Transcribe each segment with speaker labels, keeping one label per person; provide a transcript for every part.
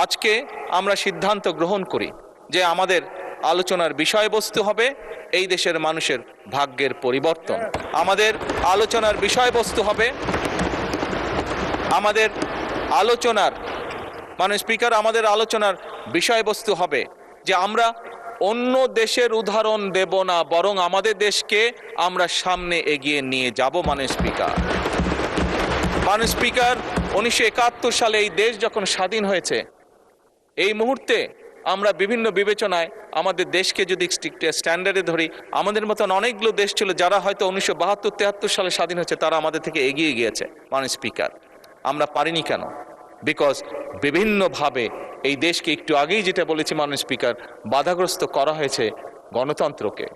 Speaker 1: আজকে আমরা সিদ্ধান্ত গ্রহণ করি যে আমাদের আলোচনার বিষয়বস্তু হবে এই দেশের মানুষের ভাগ্যের পরিবর্তন। আমাদের আলোচনার বিষয়বস্তু হবে আমাদের আলোচনার স্পিকার আমাদের আলোচনার বিষয়বস্তু হবে যে আমরা অন্য দেশের উদাহরণ দেব না, বরং আমাদের দেশকে আমরা সামনে এগিয়ে নিয়ে যাব। স্পিকার 1971 সালে এই দেশ যখন স্বাধীন হয়েছে, এই মুহূর্তে আমরা বিভিন্ন বিবেচনায় আমাদের দেশকে যদি স্ট্যান্ডার্ডে ধরি, আমাদের মতন অনেকগুলো দেশ ছিল যারা হয়তো 1972-73 সালে স্বাধীন হয়েছে, তারা আমাদের থেকে এগিয়ে গিয়েছে। স্পিকার আমরা পারিনি কেন? বিকজ বিভিন্নভাবে এই দেশকে, একটু আগেই যেটা বলেছি স্পিকার, বাধাগ্রস্ত করা হয়েছে গণতন্ত্রকে।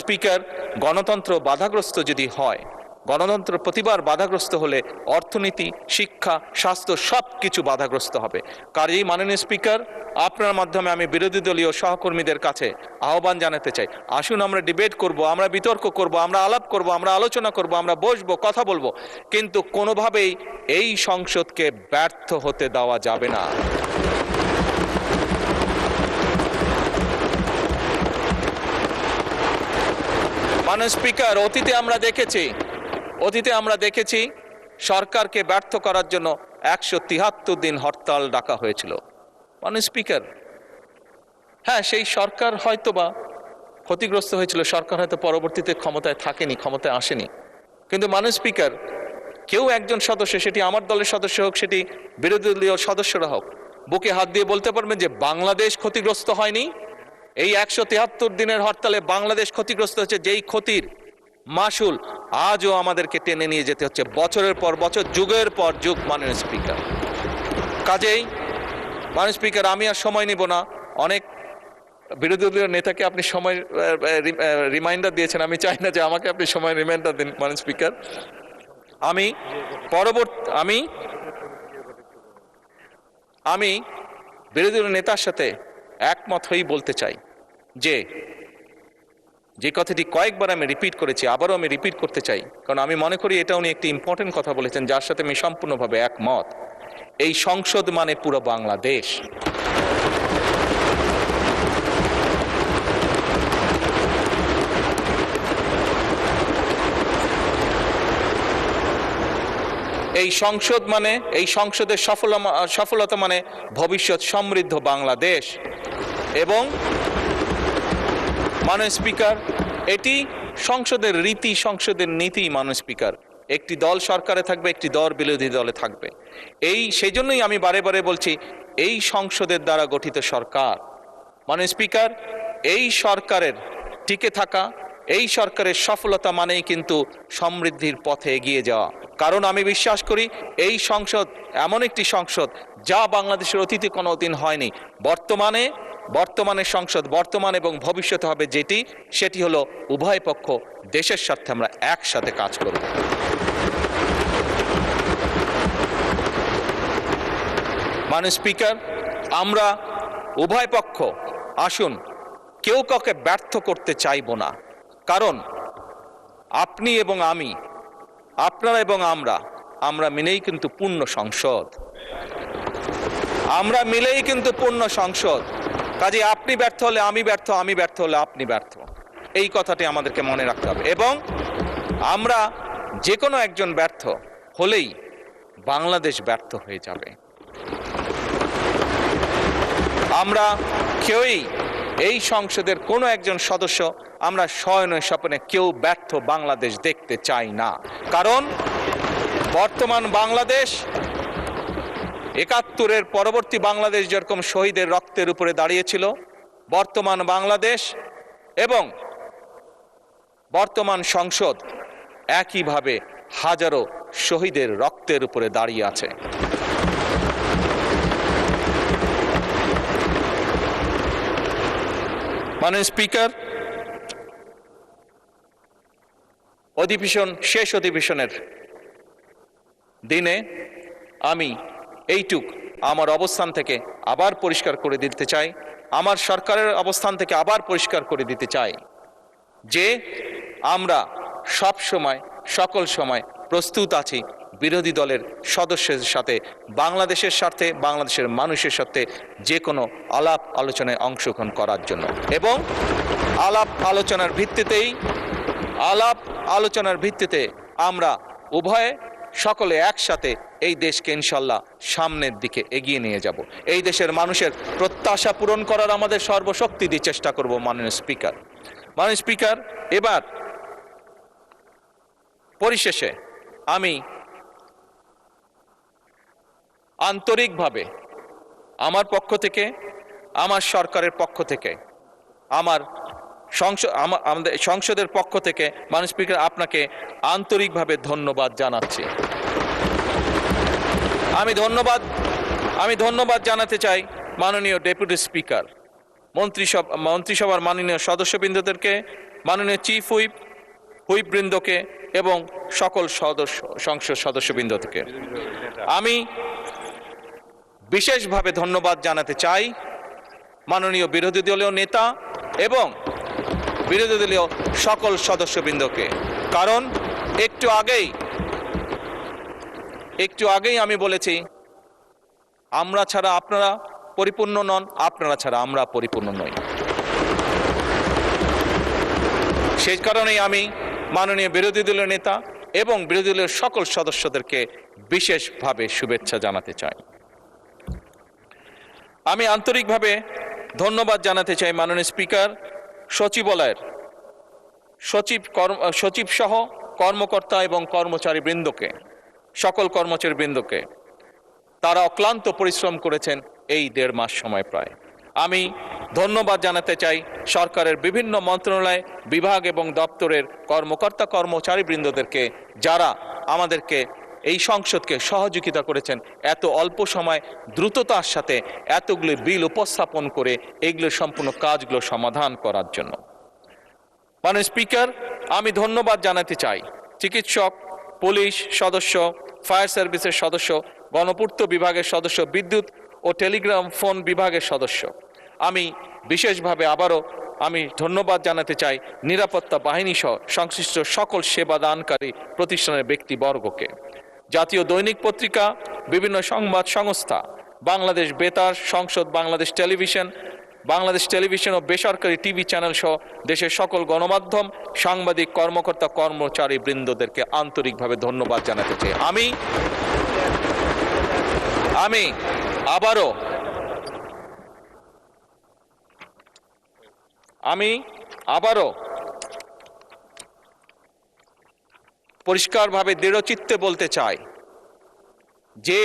Speaker 1: স্পিকার গণতন্ত্র বাধাগ্রস্ত যদি হয়, গণতন্ত্র প্রতিবার বাধাগ্রস্ত হলে অর্থনীতি, শিক্ষা, স্বাস্থ্য সব কিছু বাধাগ্রস্ত হবে। কাজেই মাননীয় স্পিকার, আপনার মাধ্যমে আমি বিরোধী দলীয় সহকর্মীদের কাছে আহ্বান জানাতে চাই, আসুন আমরা ডিবেট করব, আমরা বিতর্ক করব, আমরা আলাপ করব, আমরা আলোচনা করব, আমরা বসবো, কথা বলবো, কিন্তু কোনোভাবেই এই সংসদকে ব্যর্থ হতে দেওয়া যাবে না। স্পিকার অতীতে আমরা দেখেছি সরকারকে ব্যর্থ করার জন্য 173 দিন হরতাল ডাকা হয়েছিল। স্পিকার হ্যাঁ, সেই সরকার হয়তোবা ক্ষতিগ্রস্ত হয়েছিল, সরকার হয়তো পরবর্তীতে ক্ষমতায় আসেনি, কিন্তু স্পিকার কেউ একজন সদস্য, সেটি আমার দলের সদস্য হোক, সেটি বিরোধী দলীয় সদস্যরা হোক, বুকে হাত দিয়ে বলতে পারবেন যে বাংলাদেশ ক্ষতিগ্রস্ত হয়নি? এই 173 দিনের হরতালে বাংলাদেশ ক্ষতিগ্রস্ত হচ্ছে, যেই ক্ষতির মাসুল আজও আমাদেরকে টেনে নিয়ে যেতে হচ্ছে বছরের পর বছর, যুগের পর যুগ। স্পিকার কাজেই স্পিকার আমি আর সময় নিব না। অনেক বিরোধী দলীয় নেতাকে আপনি সময় রিমাইন্ডার দিয়েছেন, আমি চাই না যে আমাকে আপনি সময় রিমাইন্ডার দিন। স্পিকার আমি বিরোধী দলীয় নেতার সাথে একমত হয়েই বলতে চাই যে কথাটি কয়েকবার আমি রিপিট করেছি, আবারও আমি রিপিট করতে চাই, কারণ আমি মনে করি এটা উনি একটি ইম্পর্টেন্ট কথা বলেছেন যার সাথে আমি সম্পূর্ণভাবে একমত। এই সংসদ মানে পুরো বাংলাদেশ। এই সংসদ মানে, এই সংসদের সফলতা মানে ভবিষ্যৎ সমৃদ্ধ বাংলাদেশ। এবং স্পিকার এটি সংসদের রীতি, সংসদের নীতি। স্পিকার একটি দল সরকারে থাকবে, একটি দল বিরোধী দলে থাকবে। সেই জন্যই আমি বারে বারে বলছি, এই সংসদের দ্বারা গঠিত সরকার। স্পিকার এই সরকারের টিকে থাকা, এই সরকারের সফলতা মানেই কিন্তু সমৃদ্ধির পথে এগিয়ে যাওয়া। কারণ আমি বিশ্বাস করি এই সংসদ এমন একটি সংসদ যা বাংলাদেশের অতীতে কোনোদিন হয়নি। বর্তমানে সংসদ, বর্তমান এবং ভবিষ্যতে হবে সেটি হলো উভয় পক্ষ দেশের স্বার্থে আমরা একসাথে কাজ করব। স্পিকার আমরা উভয় পক্ষ আসুন কেউ কাউকে ব্যর্থ করতে চাইব না, কারণ আপনি এবং আমি, আপনারা এবং আমরা মিলেই কিন্তু পূর্ণ সংসদ। আমরা মিলেই কিন্তু পূর্ণ সংসদ। কাজে আপনি ব্যর্থ হলে আমি ব্যর্থ, আমি ব্যর্থ হলে আপনি ব্যর্থ, এই কথাটি আমাদেরকে মনে রাখতে হবে। এবং আমরা যে কোনো একজন ব্যর্থ হলেই বাংলাদেশ ব্যর্থ হয়ে যাবে। আমরা কেউই, এই সংসদের কোনো একজন সদস্য, আমরা শয়নে স্বপ্নে কেউ ব্যর্থ বাংলাদেশ দেখতে চাই না। কারণ বর্তমান বাংলাদেশ 71-এর পরবর্তী বাংলাদেশ যেরকম শহীদের রক্তের উপরে দাঁড়িয়েছিল, বর্তমান বাংলাদেশ এবং বর্তমান সংসদ একইভাবে হাজারো শহীদের রক্তের উপরে দাঁড়িয়ে আছে। স্পিকার শেষ অধিবেশনের দিনে আমি আমার অবস্থান থেকে আবার পরিষ্কার করে দিতে চাই, আমার সরকারের অবস্থান থেকে আবার পরিষ্কার করে দিতে চাই যে আমরা সব সময়, সকল সময় প্রস্তুত আছি বিরোধী দলের সদস্যদের সাথে বাংলাদেশের স্বার্থে, বাংলাদেশের মানুষের সাথে যে কোনো আলাপ আলোচনায় অংশগ্রহণ করার জন্য, এবং আলাপ আলোচনার ভিত্তিতে আমরা উভয়ে সকলে একসাথে এই দেশকে ইনশাল্লাহ সামনের দিকে এগিয়ে নিয়ে যাব। এই দেশের মানুষের প্রত্যাশা পূরণ করার আমাদের সর্বশক্তি দিয়ে চেষ্টা করব। মাননীয় স্পিকার, এবার পরিশেষে আমি আন্তরিকভাবে আমার পক্ষ থেকে, আমার সরকারের পক্ষ থেকে, আমাদের সংসদের পক্ষ থেকে মাননীয় স্পিকার আপনাকে আন্তরিকভাবে ধন্যবাদ জানাচ্ছি। আমি ধন্যবাদ জানাতে চাই মাননীয় ডেপুটি স্পিকার, মন্ত্রিসভার মাননীয় সদস্যবৃন্দদেরকে, মাননীয় চিফ হুইপবৃন্দকে এবং সকল সংসদ সদস্যবৃন্দকে। আমি বিশেষভাবে ধন্যবাদ জানাতে চাই মাননীয় বিরোধী দলীয় নেতা এবং বিরোধী দলীয় সকল সদস্যবৃন্দকে, কারণ একটু আগেই আমি বলেছি, আমরা ছাড়া আপনারা পরিপূর্ণ নন, আপনারা ছাড়া আমরা পরিপূর্ণ নই। সেই কারণেই আমি মাননীয় বিরোধী দলীয় নেতা এবং বিরোধী দলীয় সকল সদস্যদেরকে বিশেষভাবে শুভেচ্ছা জানাতে চাই। আমি আন্তরিকভাবে ধন্যবাদ জানাতে চাই মাননীয় স্পিকার, সচিবালয়ের সচিব সহ কর্মকর্তা এবং কর্মচারীবৃন্দকে, সকল কর্মচারীবৃন্দকে। তারা অক্লান্ত পরিশ্রম করেছেন এই 1.5 মাস সময় প্রায়। আমি ধন্যবাদ জানাতে চাই সরকারের বিভিন্ন মন্ত্রণালয়, বিভাগ এবং দপ্তরের কর্মকর্তা কর্মচারীবৃন্দদেরকে, যারা আমাদেরকে এই সংসদকে সহযোগিতা করেছেন এত অল্প সময় দ্রুততার সাথে এতগুলো বিল উপস্থাপন করে এইগুলো সম্পূর্ণ কাজগুলো সমাধান করার জন্য। মাননীয় স্পিকার, আমি ধন্যবাদ জানাতে চাই চিকিৎসক, পুলিশ সদস্য, ফায়ার সার্ভিসের সদস্য, গণপূর্ত বিভাগের সদস্য, বিদ্যুৎ ও টেলিগ্রাম ফোন বিভাগের সদস্য। আমি বিশেষভাবে আবারও ধন্যবাদ জানাতে চাই নিরাপত্তা বাহিনী সহ সংশ্লিষ্ট সকল সেবাদানকারী প্রতিষ্ঠানের ব্যক্তিবর্গকে। জাতীয় দৈনিক পত্রিকা, বিভিন্ন সংবাদ সংস্থা, বাংলাদেশ বেতার, সংসদ, বাংলাদেশ টেলিভিশন ও বেসরকারি টিভি চ্যানেল সহ দেশের সকল গণমাধ্যম, সাংবাদিক, কর্মকর্তা কর্মচারী বৃন্দদেরকে আন্তরিকভাবে ধন্যবাদ জানাতে চাই। আমি আবারও পরিষ্কারভাবে দৃঢ়চিত্তে বলতে চাই যে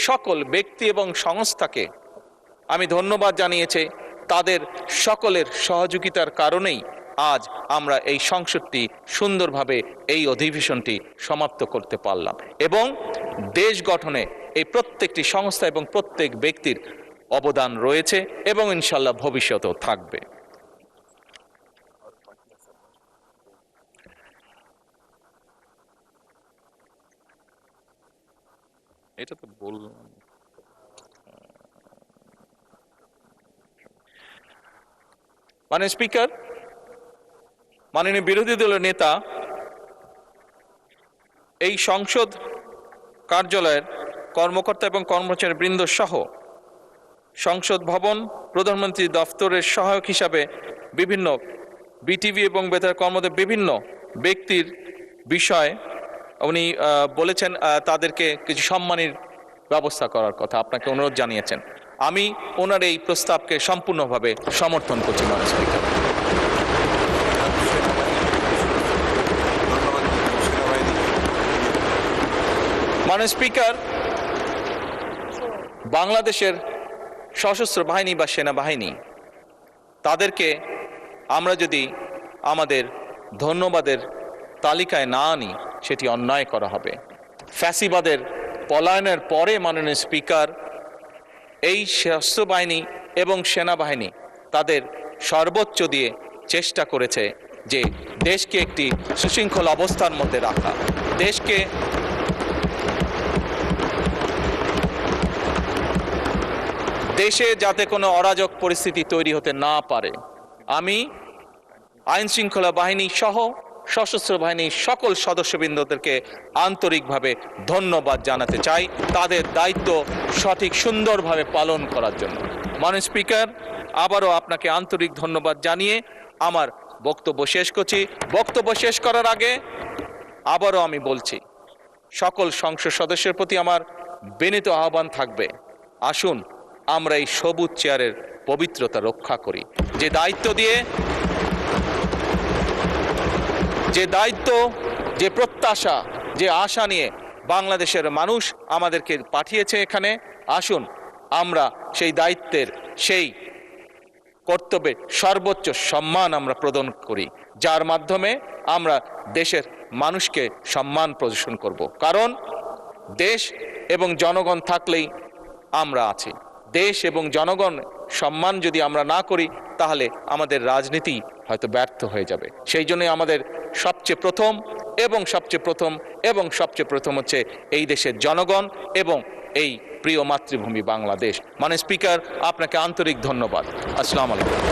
Speaker 1: সকল ব্যক্তি এবং সংস্থাকে আমি ধন্যবাদ জানিয়েছি, তাদের সকলের সহযোগিতার কারণেই আজ আমরা এই সংসদটি সুন্দরভাবে এই অধিবেশনটি সমাপ্ত করতে পারলাম, এবং দেশ গঠনে এই প্রত্যেকটি সংস্থা এবং প্রত্যেক ব্যক্তির অবদান রয়েছে এবং ইনশাল্লাহ ভবিষ্যতেও থাকবে। এটা তো বললাম। মাননীয় স্পিকার, মাননীয় বিরোধী দলের নেতা এই সংসদ কার্যালয়ের কর্মকর্তা এবং কর্মচারী বৃন্দ সহ সংসদ ভবন, প্রধানমন্ত্রী দফতরের সহায়ক হিসাবে বিভিন্ন বিটিভি এবং বেতার কর্মদের বিভিন্ন ব্যক্তির বিষয় উনি বলেছেন তাদেরকে কিছু সম্মানের ব্যবস্থা করার কথা আপনাকে অনুরোধ জানিয়েছেন। আমি ওনার এই প্রস্তাবকে সম্পূর্ণভাবে সমর্থন করছি। মাননীয় স্পিকার, মাননীয় স্পিকার, বাংলাদেশের সশস্ত্র বাহিনী বা সেনাবাহিনী, তাদেরকে আমরা যদি আমাদের ধন্যবাদের তালিকায় না আনি সেটি অন্যায় করা হবে। ফ্যাসিবাদের পলায়নের পরে মাননীয় স্পিকার, এই সশস্ত্র বাহিনী এবং সেনাবাহিনী তাদের সর্বোচ্চ দিয়ে চেষ্টা করেছে যে দেশকে একটি সুশৃঙ্খল অবস্থার মধ্যে রাখা, দেশে যাতে কোনো অরাজক পরিস্থিতি তৈরি হতে না পারে। আমি আইন শৃঙ্খলা বাহিনী সহ সশস্ত্র বাহিনীর সকল সদস্যবৃন্দদেরকে আন্তরিকভাবে ধন্যবাদ জানাতে চাই তাদের দায়িত্ব সঠিক সুন্দরভাবে পালন করার জন্য। মাননীয় স্পিকার, আবারও আপনাকে আন্তরিক ধন্যবাদ জানিয়ে আমার বক্তব্য শেষ করছি। বক্তব্য শেষ করার আগে আবারও আমি বলছি, সকল সংসদ সদস্যের প্রতি আমার বিনীত আহ্বান থাকবে, আসুন আমরা এই সবুজ চেয়ারের পবিত্রতা রক্ষা করি। যে দায়িত্ব, যে প্রত্যাশা, যে আশা নিয়ে বাংলাদেশের মানুষ আমাদেরকে পাঠিয়েছে এখানে, আসুন আমরা সেই দায়িত্বের, সেই কর্তব্যের সর্বোচ্চ সম্মান আমরা প্রদান করি, যার মাধ্যমে আমরা দেশের মানুষকে সম্মান প্রদর্শন করব। কারণ দেশ এবং জনগণ থাকলেই আমরা আছি। দেশ এবং জনগণ সম্মান যদি আমরা না করি, তাহলে আমাদের রাজনীতি হয়তো ব্যর্থ হয়ে যাবে। সেই জন্যই আমাদের সবচেয়ে প্রথম হচ্ছে এই দেশের জনগণ এবং এই প্রিয় মাতৃভূমি বাংলাদেশ। মাননীয় স্পিকার, আপনাকে আন্তরিক ধন্যবাদ। আসসালামু আলাইকুম।